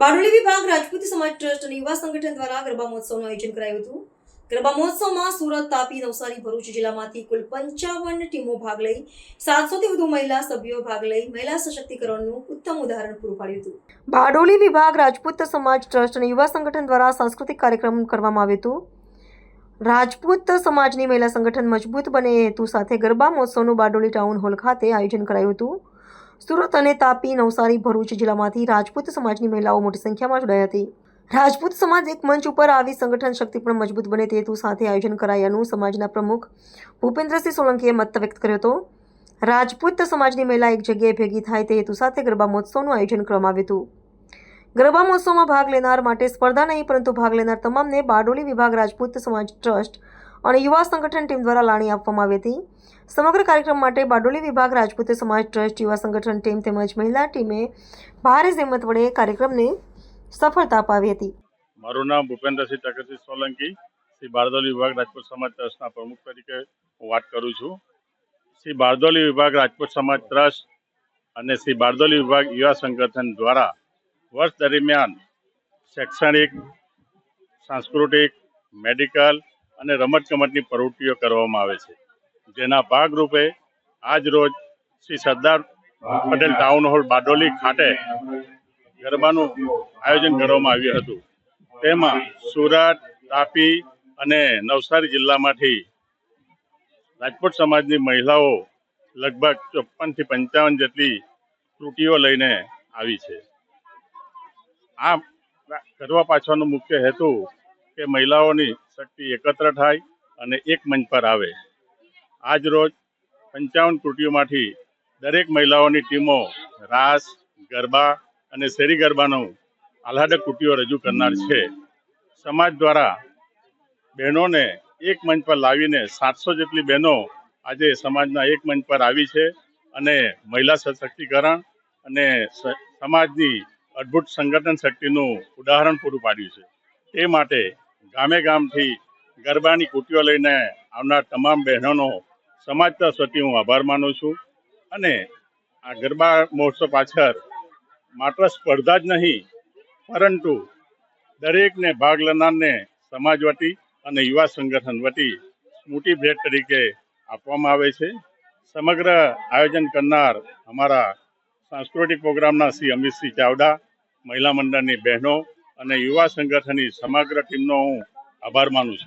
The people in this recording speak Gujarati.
બારડોલી વિભાગ રાજપૂત સમાજ ટ્રસ્ટ અને યુવા સંગઠન દ્વારા ગરબા મહોત્સવનું આયોજન કરાયું હતું। ગરબા મહોત્સવમાં સુરત, તાપી, નવસારી, ભરૂચ જિલ્લામાંથી કુલ 55 ટીમો ભાગ લઈ 700 થી વધુ મહિલા સભ્યો ભાગ લઈ મહિલા સશક્તિકરણનું ઉત્તમ ઉદાહરણ પૂરું પાડ્યું હતું। બારડોલી વિભાગ રાજપૂત સમાજ ટ્રસ્ટ અને યુવા સંગઠન દ્વારા સાંસ્કૃતિક કાર્યક્રમ કરવામાં આવ્યો હતો। રાજપૂત સમાજની મહિલા સંગઠન મજબૂત બને એ હેતુ સાથે ગરબા મહોત્સવનું બારડોલી ટાઉન હોલ ખાતે આયોજન કરાયું હતું। સુરત અને તાપી, નવસારી, ભરૂચ જિલ્લામાંથી રાજપૂત સમાજની મહિલાઓ મોટી સંખ્યામાં જોડાઈ હતી। રાજપૂત સમાજ એક મંચ ઉપર આવી સંગઠન શક્તિ પણ મજબૂત બને તે હેતુ સાથે આયોજન કરાયાનું સમાજના પ્રમુખ ભૂપેન્દ્રસિંહ સોલંકીએ મત વ્યક્ત કર્યો હતો। રાજપૂત સમાજની મહિલા એક જગ્યાએ ભેગી થાય તે હેતુ સાથે ગરબા મહોત્સવનું આયોજન કરવામાં આવ્યું હતું। ગરબા મહોત્સવમાં ભાગ લેનાર માટે સ્પર્ધા નહીં પરંતુ ભાગ લેનાર તમામને બારડોલી વિભાગ રાજપૂત સમાજ ટ્રસ્ટ અને યુવા સંગઠન ટીમ દ્વારા લાણી આપવામાં આવી હતી। સમગ્ર કાર્યક્રમ માટે બારડોલી વિભાગ રાજપૂત સમાજ ટ્રસ્ટ, યુવા સંગઠન ટીમ તેમજ મહિલા ટીમે ભારે જહેમત વડે કાર્યક્રમને સફળતા અપાવી હતી। મારું નામ ભૂપેન્દ્રસિંહ ચક્રસિંહ સોલંકી, શ્રી બારડોલી વિભાગ રાજપૂત સમાજ ટ્રસ્ટના પ્રમુખ તરીકે હું વાત કરું છું। શ્રી બારડોલી વિભાગ રાજપૂત સમાજ ટ્રસ્ટ અને શ્રી બારડોલી વિભાગ યુવા સંગઠન દ્વારા વર્ષ દરમિયાન શૈક્ષણિક, સાંસ્કૃતિક, મેડિકલ અને રમતગમતની પ્રવૃત્તિઓ કરવામાં આવે છે, જેના ભાગરૂપે આજ રોજ શ્રી સરદાર પટેલ ટાઉન હોલ બારડોલી ખાતે ગરબાનું આયોજન કરવામાં આવ્યું હતું। તેમાં સુરત, તાપી અને નવસારી જિલ્લામાંથી રાજપૂત સમાજની મહિલાઓ લગભગ 54 થી 55 જેટલી ત્રુટીઓ લઈને આવી છે। આ કરવા પાછળનો મુખ્ય હેતુ કે મહિલાઓની શક્તિ એકત્ર થાય અને એક મંચ પર આવે। આજ રોજ 55 ત્રુટીઓમાંથી દરેક મહિલાઓની ટીમો રાસ, ગરબા અને શેરી ગરબાનું આહ્લાદક કૃતિઓ રજૂ કરનાર છે। સમાજ દ્વારા બહેનોને એક મંચ પર લાવીને 700 જેટલી બહેનો આજે સમાજના એક મંચ પર આવી છે અને મહિલા સશક્તિકરણ અને સમાજની અદ્ભુત સંગઠન શક્તિનું ઉદાહરણ પૂરું પાડ્યું છે। તે માટે ગામે ગામથી ગરબાની કૃતિઓ લઈને આવનાર તમામ બહેનોનો સમાજ તરફ વતી હું આભાર માનું છું। અને આ ગરબા મહોત્સવ પાછળ માત્ર સ્પર્ધા જ નહીં પરંતુ દરેકને ભાગ લેનારને સમાજ વતી અને યુવા સંગઠન વતી સ્મૃતિ ભેટ તરીકે આપવામાં આવે છે। સમગ્ર આયોજન કરનાર અમારા સાંસ્કૃતિક પ્રોગ્રામના શ્રી અમિતસિંહ ચાવડા, મહિલા મંડળની બહેનો અને યુવા સંગઠનની સમગ્ર ટીમનો હું આભાર માનું છું।